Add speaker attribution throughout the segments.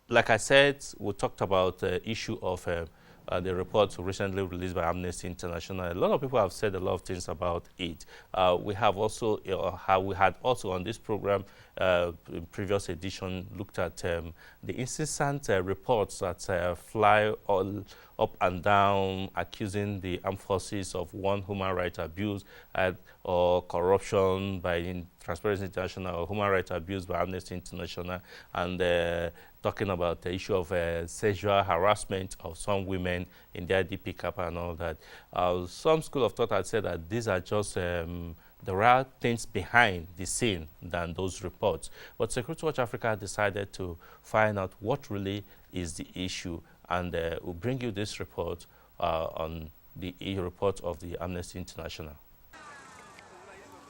Speaker 1: like I said, we talked about the issue of the report recently released by Amnesty International. A lot of people have said a lot of things about it. We have also, we had also on this program, in previous edition, looked at the incessant reports that fly all up and down, accusing the armed forces of one human rights abuse or corruption by Transparency International, or human rights abuse by Amnesty International, and talking about the issue of sexual harassment of some women in their DP Kappa and all that. Some school of thought had said that these are just the real things behind the scene than those reports. But Security Watch Africa decided to find out what really is the issue, and we'll bring you this report on the report of the Amnesty International.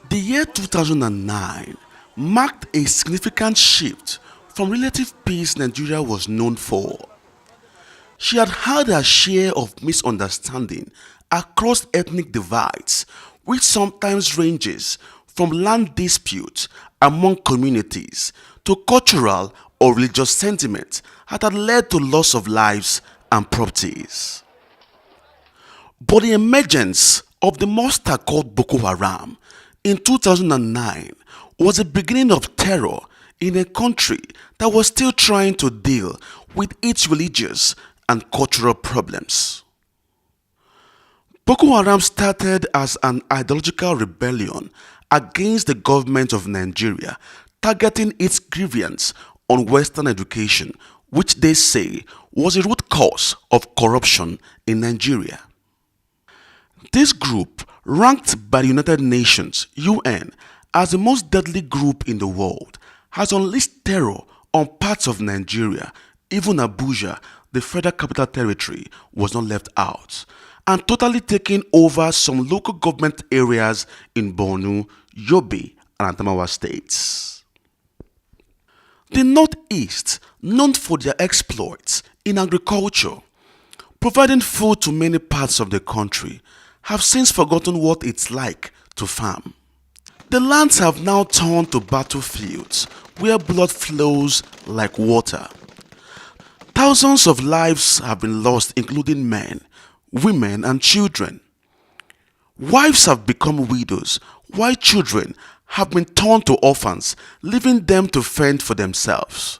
Speaker 2: The year 2009 marked a significant shift from relative peace Nigeria was known for. She had had her share of misunderstanding across ethnic divides, which sometimes ranges from land disputes among communities to cultural or religious sentiment that had led to loss of lives and properties. But the emergence of the monster called Boko Haram in 2009 was the beginning of terror in a country that was still trying to deal with its religious and cultural problems. Boko Haram started as an ideological rebellion against the government of Nigeria, targeting its grievance on Western education, which they say was a root cause of corruption in Nigeria. This group, ranked by the United Nations (UN) as the most deadly group in the world, has unleashed terror on parts of Nigeria. Even Abuja, the Federal Capital Territory, was not left out, and totally taking over some local government areas in Borno, Yobe, and Adamawa states. The Northeast, known for their exploits in agriculture, providing food to many parts of the country, have since forgotten what it's like to farm. The lands have now turned to battlefields where blood flows like water. Thousands of lives have been lost, including men, women, and children. Wives have become widows, while children have been turned to orphans, leaving them to fend for themselves.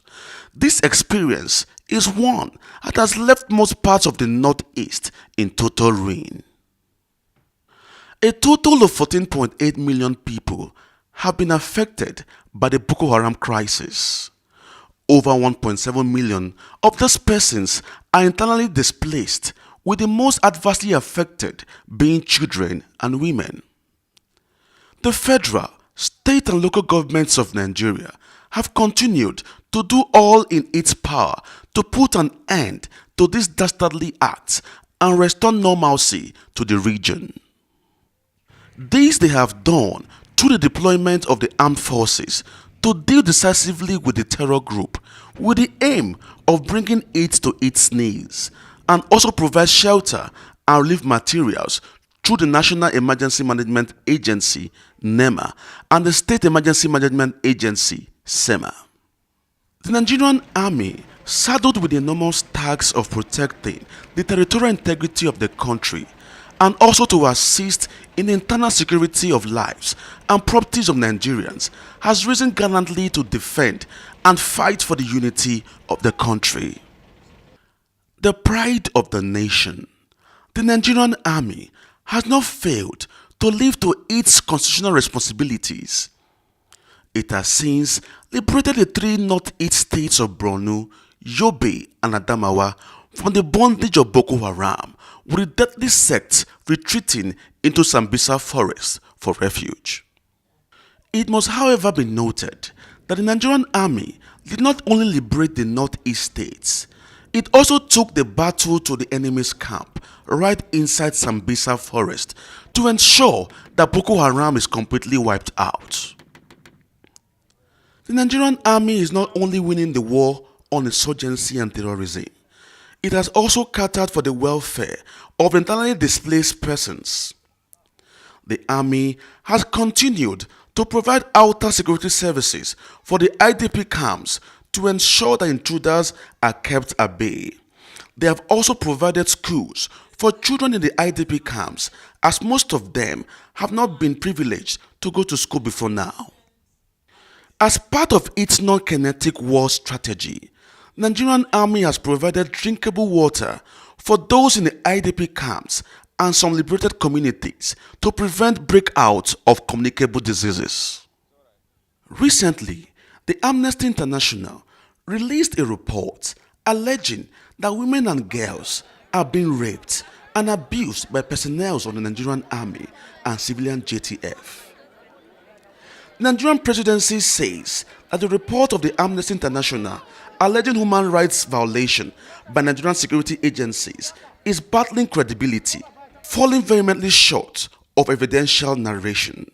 Speaker 2: This experience is one that has left most parts of the Northeast in total ruin. A total of 14.8 million people have been affected by the Boko Haram crisis. Over 1.7 million of these persons are internally displaced, with the most adversely affected being children and women. The federal, state and local governments of Nigeria have continued to do all in its power to put an end to these dastardly acts and restore normalcy to the region. This they have done through the deployment of the armed forces to deal decisively with the terror group, with the aim of bringing it to its knees, and also provide shelter and relief materials through the National Emergency Management Agency (NEMA) and the State Emergency Management Agency (SEMA). The Nigerian Army, saddled with the enormous task of protecting the territorial integrity of the country and also to assist in the internal security of lives and properties of Nigerians, has risen gallantly to defend and fight for the unity of the country. The pride of the nation, the Nigerian Army has not failed to live to its constitutional responsibilities. It has since liberated the three northeast states of Borno, Yobe, and Adamawa from the bondage of Boko Haram, with the deadly sect retreating into Sambisa forest for refuge. It must, however, be noted that the Nigerian Army did not only liberate the northeast states, it also took the battle to the enemy's camp right inside Sambisa forest to ensure that Boko Haram is completely wiped out. The Nigerian Army is not only winning the war on insurgency and terrorism, it has also catered for the welfare of internally displaced persons. The Army has continued to provide outer security services for the IDP camps to ensure that intruders are kept at bay. They have also provided schools for children in the IDP camps, as most of them have not been privileged to go to school before now. As part of its non-kinetic war strategy, Nigerian Army has provided drinkable water for those in the IDP camps and some liberated communities to prevent breakout of communicable diseases. Recently, the Amnesty International released a report alleging that women and girls are being raped and abused by personnel of the Nigerian Army and civilian JTF. The Nigerian presidency says that the report of the Amnesty International alleging human rights violation by Nigerian security agencies is battling credibility, falling vehemently short of evidential narration.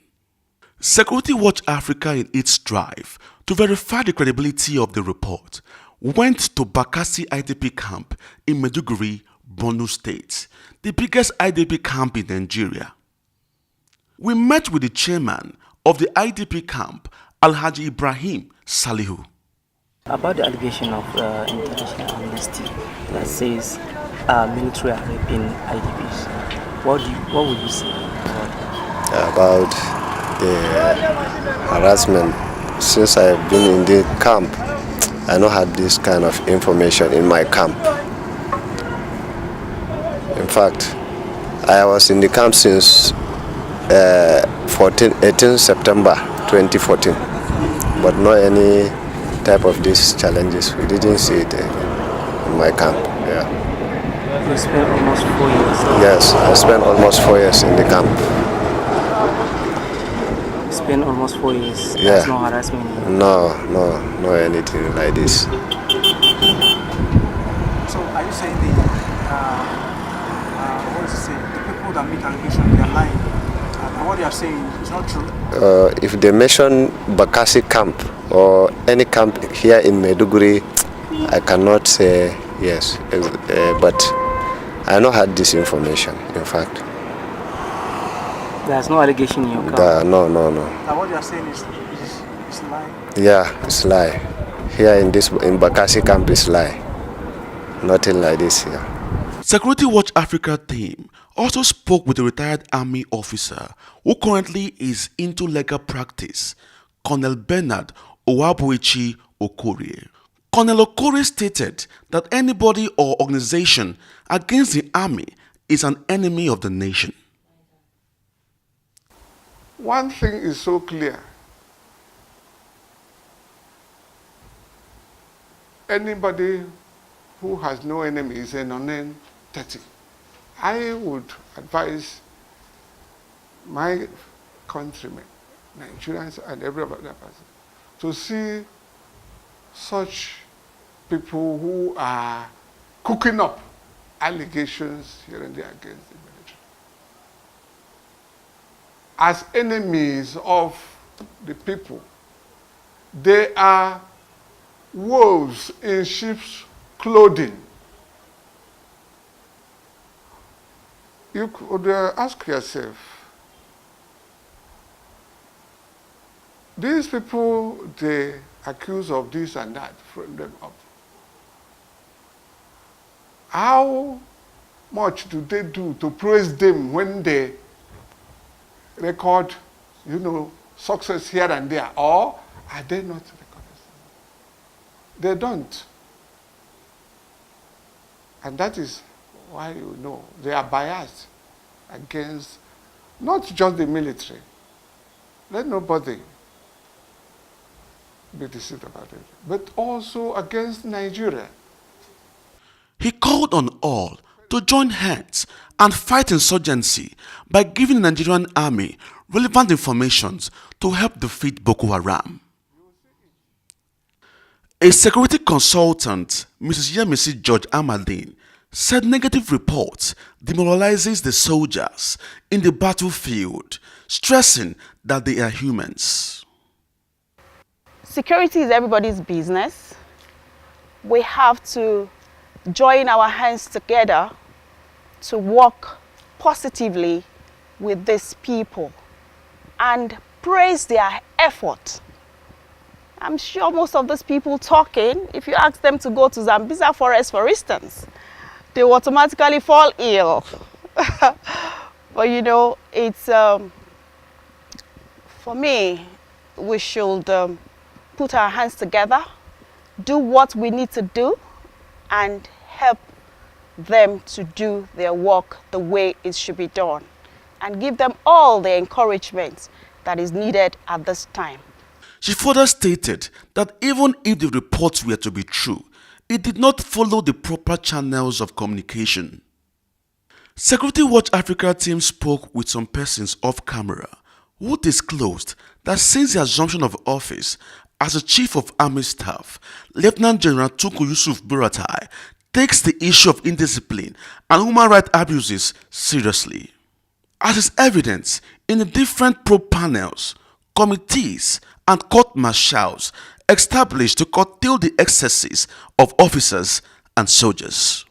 Speaker 2: Security Watch Africa, in its drive to verify the credibility of the report, went to Bakassi IDP camp in Maiduguri, Borno State, the biggest IDP camp in Nigeria. We met with the chairman of the IDP camp, Alhaji Ibrahim Salihu.
Speaker 3: About the allegation of International Amnesty that says military are raping IDPs, what would you say
Speaker 4: about the harassment? Since I've been in the camp, I don't have this kind of information in my camp. In fact, I was in the camp since 18 September 2014, but not any type of these challenges. We didn't see it in my camp. Yeah.
Speaker 3: You spent almost 4 years.
Speaker 4: Yes, I spent almost 4 years in the camp.
Speaker 3: You spent almost 4 years.
Speaker 4: Yeah.
Speaker 3: There's no harassment.
Speaker 4: No anything like this.
Speaker 5: So are you saying the people that make allegations, they are lying, and what they are saying is not true?
Speaker 4: If they mention Bakassi camp or any camp here in Maiduguri, I cannot say yes, but I not had this information. In fact,
Speaker 3: there's no allegation in your camp.
Speaker 4: No.
Speaker 5: Now what they are saying is lying.
Speaker 4: Yeah, it's lie. Here in Bakassi camp is lie. Nothing like this here.
Speaker 2: Security Watch Africa team also spoke with a retired army officer who currently is into legal practice, Colonel Bernard Owabuichi Okorie. Colonel Okorie stated that anybody or organization against the army is an enemy of the nation.
Speaker 6: One thing is so clear. Anybody who has no enemy is a non-entity. I would advise my countrymen, Nigerians and every other person, to see such people who are cooking up allegations here and there against the military as enemies of the people. They are wolves in sheep's clothing. You could ask yourself, these people they accuse of this and that, frame them up. How much do they do to praise them when they record, success here and there, or are they not recording? They don't. And that is why they are biased against not just the military. Let nobody be deceived about it, but also against Nigeria.
Speaker 2: He called on all to join hands and fight insurgency by giving the Nigerian army relevant information to help defeat Boko Haram. A security consultant, Mrs. Yemisi George Amadine, said negative reports demoralizes the soldiers in the battlefield, stressing that they are humans.
Speaker 7: Security is everybody's business. We have to join our hands together to work positively with these people and praise their effort I'm sure most of those people talking, if you ask them to go to Zambiza forest, for instance, they will automatically fall ill. But you know, it's, for me, we should put our hands together, do what we need to do, and help them to do their work the way it should be done, and give them all the encouragement that is needed at this time.
Speaker 2: She further stated that even if the reports were to be true, it did not follow the proper channels of communication. Security Watch Africa team spoke with some persons off camera who disclosed that since the assumption of office as the Chief of Army Staff, Lieutenant General Tunku Yusuf Buratai takes the issue of indiscipline and human rights abuses seriously. As is evident in the different probe panels, committees, and court-martials established to curtail the excesses of officers and soldiers.